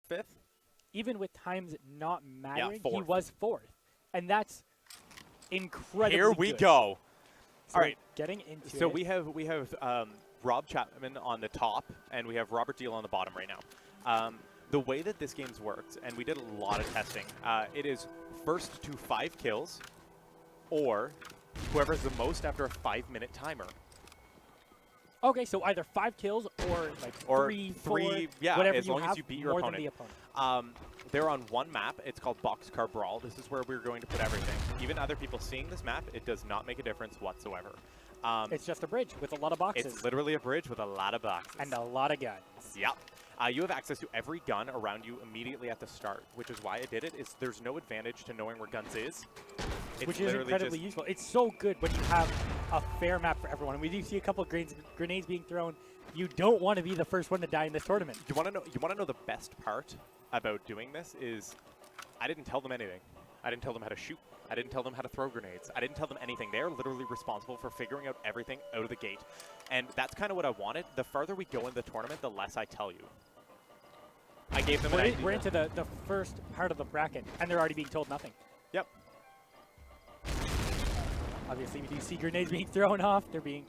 fifth. Even with times not mattering, he fourth. was fourth. And that's incredibly Here we good. go. So All right. Getting into So it. we have Rob Chapman on the top, and we have Robert Deal on the bottom right now. The way that this game's worked, and we did a lot of testing, it is first to 5 kills, or whoever has the most after a 5-minute timer. Okay, so either 5 kills or like Or 3, three, 4, yeah, whatever as you long as have, you beat your more opponent. than the opponent. They're on one map. It's called Boxcar Brawl. This is where we're going to put everything. Even other people seeing this map, it does not make a difference whatsoever. It's just a bridge with a lot of boxes. It's literally a bridge with a lot of boxes. And a lot of guns. Yep. You have access to every gun around you immediately at the start, which is why I did it. There's no advantage to knowing where guns is. It's which is incredibly useful. It's so good when you have a fair map for everyone. And we do see a couple of grenades being thrown. You don't want to be the first one to die in this tournament. You want to know the best part about doing this is I didn't tell them anything. I didn't tell them how to shoot. I didn't tell them how to throw grenades. I didn't tell them anything. They're literally responsible for figuring out everything out of the gate. And that's kind of what I wanted. The farther we go in the tournament, the less I tell you. I gave them an idea. We're into the first part of the bracket, and they're already being told nothing. Yep. Obviously, we do see grenades being thrown off. They're being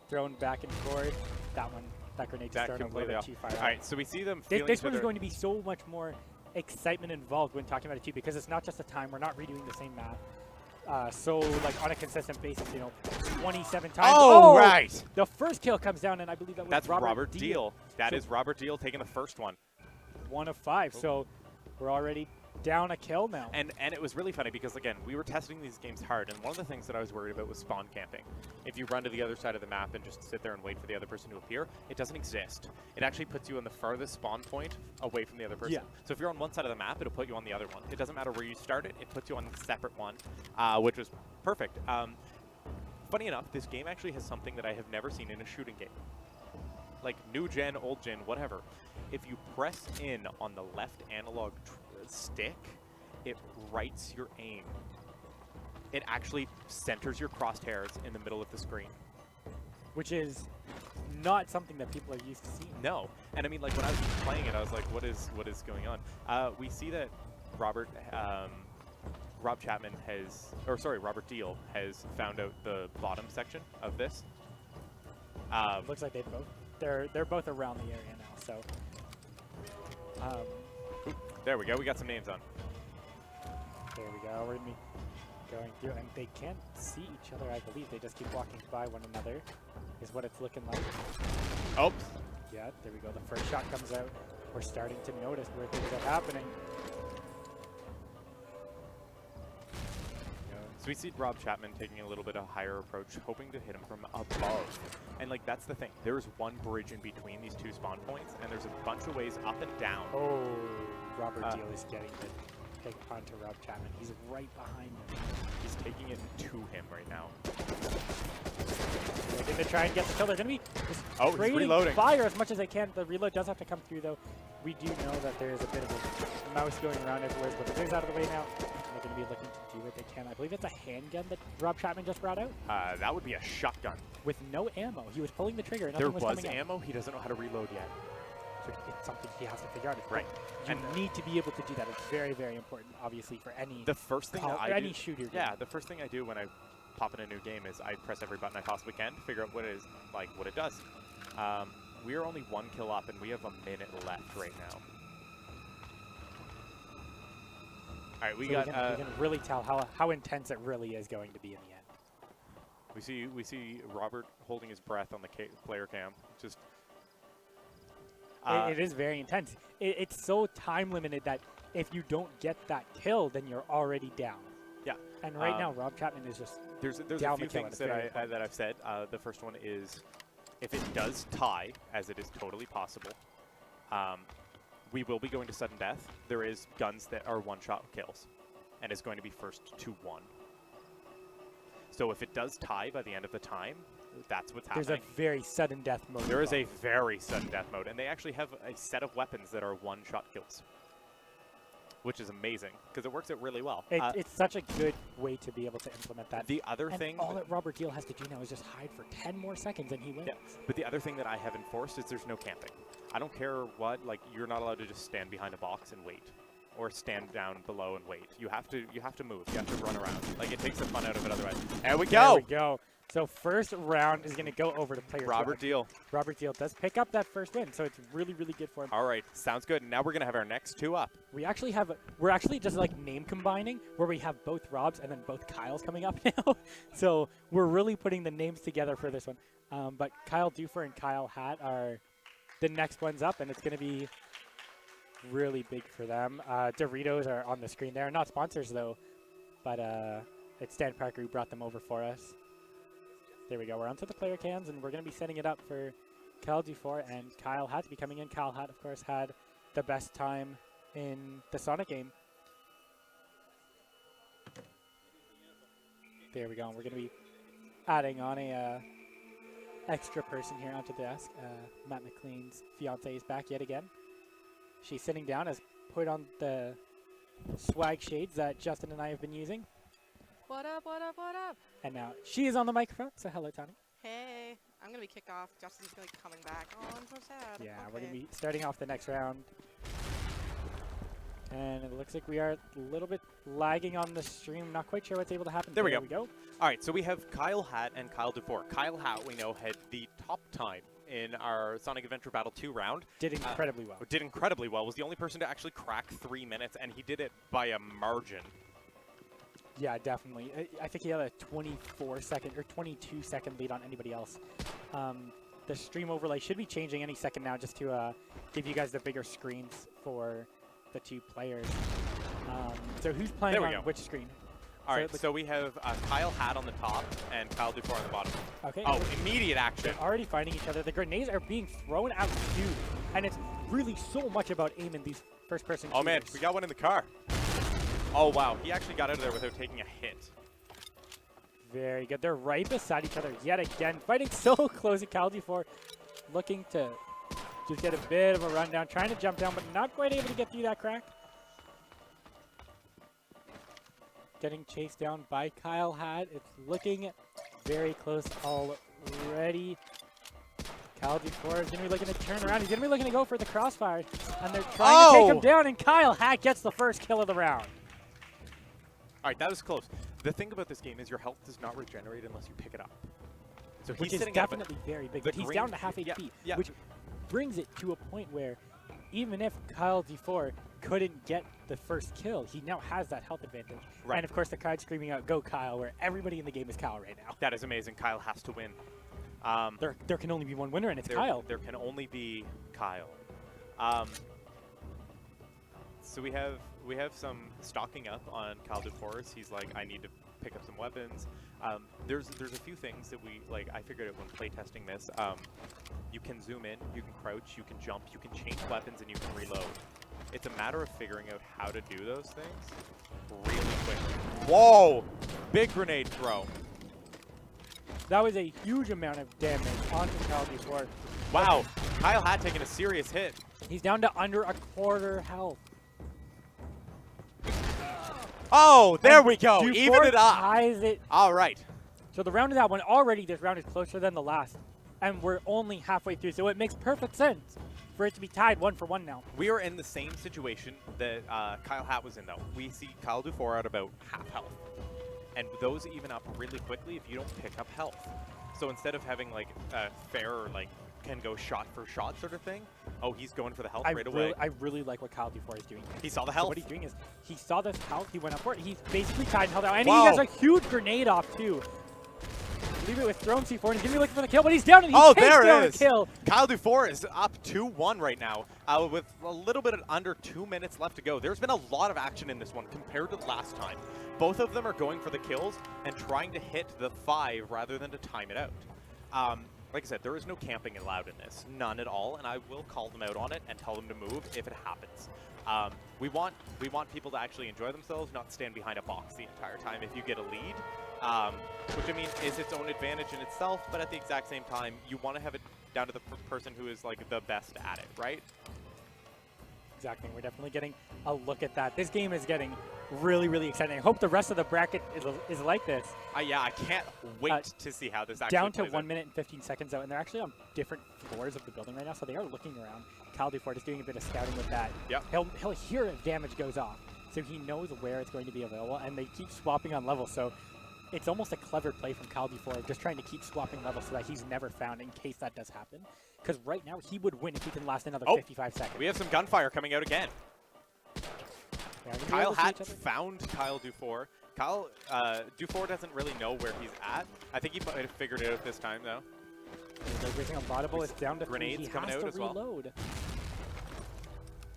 thrown back and forth. That grenade just thrown a little bit too far out. All right, so we see them This one is going to be so much more excitement involved when talking about it too, because it's not just a time. We're not redoing the same map. So like on a consistent basis, 27 times. Oh, right. The first kill comes down, and I believe that was Robert Deal. That is Robert Deal taking the first one. 1 of 5. So we're already down a kill now. And it was really funny because, again, we were testing these games hard, and one of the things that I was worried about was spawn camping. If you run to the other side of the map and just sit there and wait for the other person to appear, it doesn't exist. It actually puts you on the farthest spawn point away from the other person. Yeah. So if you're on one side of the map, it'll put you on the other one. It doesn't matter where you started, it puts you on a separate one, which was perfect. Funny enough, this game actually has something that I have never seen in a shooting game. Like new gen, old gen, whatever. If you press in on the left analog stick, it rights your aim. It actually centers your crosshairs in the middle of the screen. Which is not something that people are used to seeing. No. And I mean, like, when I was playing it, I was like, what is going on? We see that Robert Deal has found out the bottom section of this. Looks like they're both around the area now, so there we go. We got some names on. there we go. We're gonna be going through, and they can't see each other. I believe they just keep walking by one another. Is what it's looking like. Oh. Yeah, there we go. The first shot comes out. We're starting to notice where things are happening. So we see Rob Chapman taking a little bit of a higher approach, hoping to hit him from above. And, like, that's the thing. There is one bridge in between these two spawn points, and there's a bunch of ways up and down. Oh, Robert Deal is getting the pick onto Rob Chapman. He's right behind him. He's taking it to him right now. They're going to try and get the kill. They're going to be just he's reloading. Fire as much as they can. The reload does have to come through, though. We do know that there is a bit of a mouse going around everywhere, but the thing's out of the way now. They're going to be looking to do what they can. I believe it's a handgun that Rob Chapman just brought out. That would be a shotgun. With no ammo. He was pulling the trigger. Nothing There was was coming ammo. He doesn't know how to reload yet. So it's something he has to figure out. Right. You need to be able to do that. It's very, very important, obviously, for any the first thing that I any do, shooter. Yeah, the first thing I do when I pop in a new game is I press every button I possibly can to figure out what it does. We are only 1 kill up, and we have a minute left right now. All right, we can really tell how intense it really is going to be in the end. We see Robert holding his breath on the player cam. Just it is very intense. It's so time limited that if you don't get that kill, then you're already down. Yeah. And right now, Rob Chapman is just there's down a few the kill. things that I've said. The first one is if it does tie, as it is totally possible, we will be going to sudden death. There is guns that are one-shot kills, and it's going to be first to 1. So if it does tie by the end of the time, that's what's happening. There's a very sudden death mode. There is a very sudden death mode, and they actually have a set of weapons that are one-shot kills, which is amazing because it works out really well. It's such a good way to be able to implement that. The other thing, all that Robert Deal has to do now is just hide for 10 more seconds, and he wins. Yeah, but the other thing that I have enforced is there's no camping. I don't care what, like, you're not allowed to just stand behind a box and wait. Or stand down below and wait. You have to move. You have to run around. Like, it takes the fun out of it otherwise. There we go! There we go. So first round is going to go over to player Robert 12. Deal. Robert Deal does pick up that first win, so it's really, really good for him. All right, sounds good. Now we're going to have our next 2 up. We're actually just like name combining, where we have both Robs and then both Kyles coming up now. So we're really putting the names together for this one. But Kyle Dufour and Kyle Hatt are the next ones up, and it's going to be really big for them. Doritos are on the screen there. Not sponsors, though, but it's Stan Parker who brought them over for us. There we go. We're onto the player cans, and we're going to be setting it up for Kyle Dufour and Kyle Hatt to be coming in. Kyle Hatt, of course, had the best time in the Sonic game. There we go. And we're going to be adding on a extra person here onto the desk. Matt McLean's fiance is back yet again. She's sitting down, has put on the swag shades that Justin and I have been using. What up, what up, what up? And now she is on the microphone, so hello, Tony. Hey, I'm going to be kicked off. Justin's going to be coming back. Oh, I'm so sad. Yeah, okay. we're going to be starting off the next round. And it looks like we are a little bit lagging on the stream. Not quite sure what's able to happen. There we go. All right, so we have Kyle Hatt and Kyle Dufour. Kyle Hatt, we know, had the top time in our Sonic Adventure Battle 2 round. Did incredibly well. Did incredibly well. Was the only person to actually crack 3 minutes, and he did it by a margin. Yeah, definitely. I think he had a 24-second or 22-second lead on anybody else. The stream overlay should be changing any second now, just to give you guys the bigger screens for the 2 players. So who's playing on which screen? All right, so we have Kyle Hatt on the top and Kyle Dufour on the bottom. Okay. Oh, immediate action. They're already finding each other. The grenades are being thrown out too, and it's really so much about aim in these first-person shooters. Oh man, we got one in the car. Oh wow, he actually got out of there without taking a hit. Very good. They're right beside each other yet again, fighting so close at Kyle Dufour, looking to just get a bit of a rundown, trying to jump down, but not quite able to get through that crack. Getting chased down by Kyle Hatt. It's looking very close already. Kyle Dufour is going to be looking to turn around. He's going to be looking to go for the crossfire, and they're trying to take him down, and Kyle Hatt gets the first kill of the round. All right, that was close. The thing about this game is your health does not regenerate unless you pick it up. So Which he's is definitely very big, but he's down to half HP, which brings it to a point where even if Kyle Dufour couldn't get the first kill, he now has that health advantage. Right. And of course the crowd screaming out, "Go Kyle," where everybody in the game is Kyle right now. That is amazing. Kyle has to win. There can only be one winner, and it's Kyle. There can only be Kyle. So we have some stocking up on Kyle Dufour's. He's like, I need to pick up some weapons. There's a few things that I figured out when playtesting this. You can zoom in, you can crouch, you can jump, you can change weapons, and you can reload. It's a matter of figuring out how to do those things really quick. Whoa! Big grenade throw. That was a huge amount of damage onto Kyle Dufour. Wow, Kyle Hatt taking a serious hit. He's down to under a quarter health. Oh, there and we go. Dufour Even it up. ties it. All right. So the round of that one, already this round is closer than the last. And we're only halfway through, so it makes perfect sense for it to be tied 1-for-1 now. We are in the same situation that Kyle Hatt was in, though. We see Kyle Dufour at about half health. And those even up really quickly if you don't pick up health. So instead of having like a fair, can go shot for shot sort of thing, oh, he's going for the health right away. I really like what Kyle Dufour is doing. He saw the health. So what he's doing is he saw this health, he went up for it. He's basically tied and held out. And Wow. he has a huge grenade off, too. Leave it with thrown C4, and he's going to be looking for the kill, but he's down, and he takes down a kill. Kyle Dufour is up 2-1 right now with a little bit of under 2 minutes left to go. There's been a lot of action in this one compared to last time. Both of them are going for the kills and trying to hit the 5 rather than to time it out. Like I said, there is no camping allowed in this, none at all, and I will call them out on it and tell them to move if it happens. We want people to actually enjoy themselves, not stand behind a box the entire time if you get a lead, which I mean is its own advantage in itself, but at the exact same time, you want to have it down to the person who is like the best at it, right? Exactly. We're definitely getting a look at that. This game is getting really, really exciting. I hope the rest of the bracket is like this. Yeah, I can't wait to see how this actually Down to plays 1 out. minute and 15 seconds out, and they're actually on different floors of the building right now, so they are looking around. Kyle Dufour is doing a bit of scouting with that. Yep. He'll hear if damage goes off, so he knows where it's going to be available, and they keep swapping on levels, so it's almost a clever play from Kyle Dufour, just trying to keep swapping levels so that he's never found in case that does happen. Because right now, he would win if he can last another 55 seconds. We have some gunfire coming out again. Yeah, Kyle Hatt found Kyle Dufour. Kyle Dufour doesn't really know where he's at. I think he might have figured it out this time, though. They're raising a laudable. It's down to 3. Grenades He coming has out to as well. reload.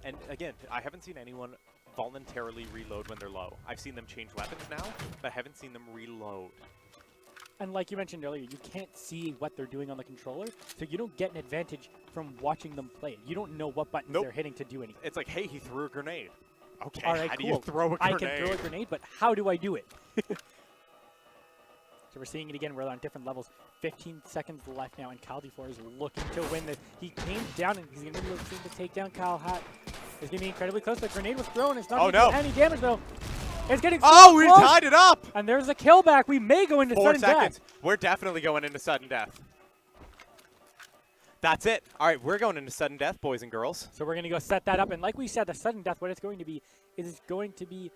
And again, I haven't seen anyone voluntarily reload when they're low. I've seen them change weapons now, but I haven't seen them reload. And like you mentioned earlier, you can't see what they're doing on the controller, so you don't get an advantage from watching them play it. You don't know what buttons they're hitting to do anything. It's like, hey, he threw a grenade. Okay, all right, how cool. do you throw a I grenade? can throw a grenade, but how do I do it? So we're seeing it again. We're on different levels. 15 seconds left now, and Kyle Dufour is looking to win this. He came down, and he's going to be looking to take down Kyle Hatt. It's going to be incredibly close. The grenade was thrown. It's not going to do any damage, though. It's getting so we close. tied it up! And there's a kill back. We may go into 4 sudden seconds. death. We're definitely going into sudden death. That's it. All right, we're going into sudden death, boys and girls. So we're going to go set that up. And like we said, the sudden death, what it's going to be is it's going to be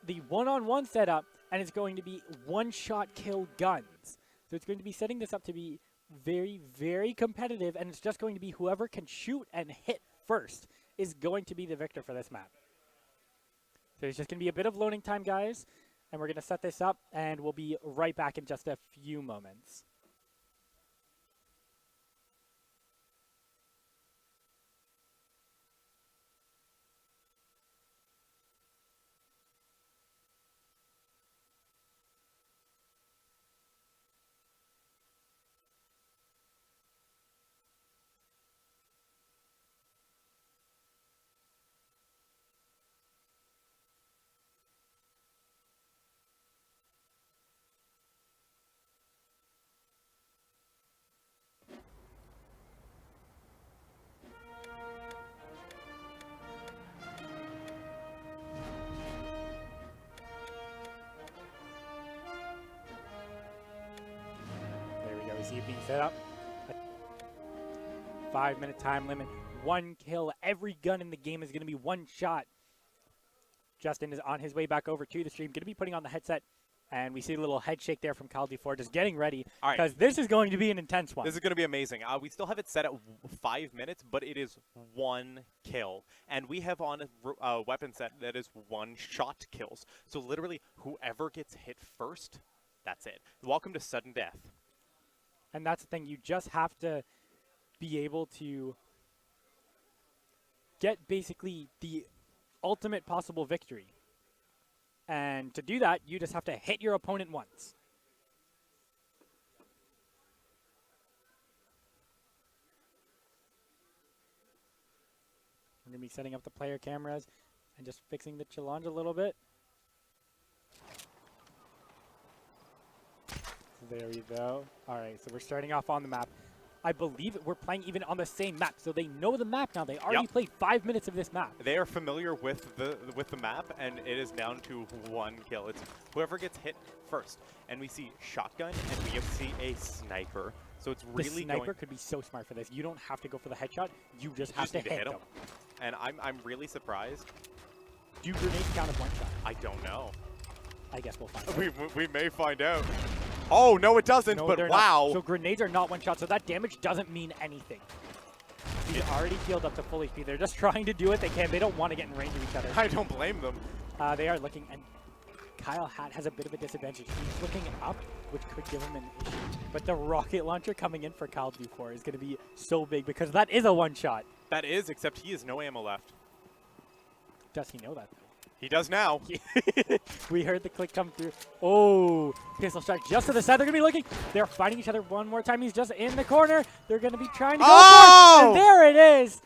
the one-on-one setup, and it's going to be one-shot kill guns. So it's going to be setting this up to be very, very competitive, and it's just going to be whoever can shoot and hit first is going to be the victor for this map. So it's just going to be a bit of loading time, guys, and we're going to set this up, and we'll be right back in just a few moments. See it being set up. 5-minute time limit. 1 kill. Every gun in the game is going to be 1 shot. Justin is on his way back over to the stream. Going to be putting on the headset. And we see a little head shake there from Kyle Dufour, just getting ready. Because this is going to be an intense one. This is going to be amazing. We still have it set at 5 minutes, but it is 1 kill. And we have on a weapon set that is 1-shot kills. So literally, whoever gets hit first, that's it. Welcome to sudden death. And that's the thing. You just have to be able to get basically the ultimate possible victory. And to do that, you just have to hit your opponent once. We're going to be setting up the player cameras and just fixing the challenge a little bit. There we go. All right, so we're starting off on the map. I believe we're playing even on the same map, so they know the map now. They already played 5 minutes of this map. They are familiar with the map, and it is down to 1 kill. It's whoever gets hit first. And we see shotgun, and we see a sniper. So it's really the sniper could be so smart for this. You don't have to go for the headshot. You just have to hit them. And I'm really surprised. Do grenades count as 1 shot? I don't know. I guess we'll find out. We may find out. Oh, no, it doesn't, no, but wow. Not. So grenades are not 1 shot, so that damage doesn't mean anything. He's already healed up to full HP. They're just trying to do what they can. They don't want to get in range of each other. I don't blame them. They are looking, and Kyle Hatt has a bit of a disadvantage. He's looking up, which could give him an issue. But the rocket launcher coming in for Kyle Dufour is going to be so big because that is a 1 shot. That is, except he has no ammo left. Does he know that, though? He does now. We heard the click come through. Oh, pistol strike just to the side. They're going to be looking. They're fighting each other one more time. He's just in the corner. They're going to be trying to go for it. And there it is.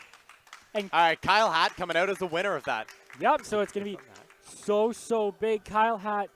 And all right, Kyle Hatt coming out as the winner of that. Yep, so it's going to be so big. Kyle Hatt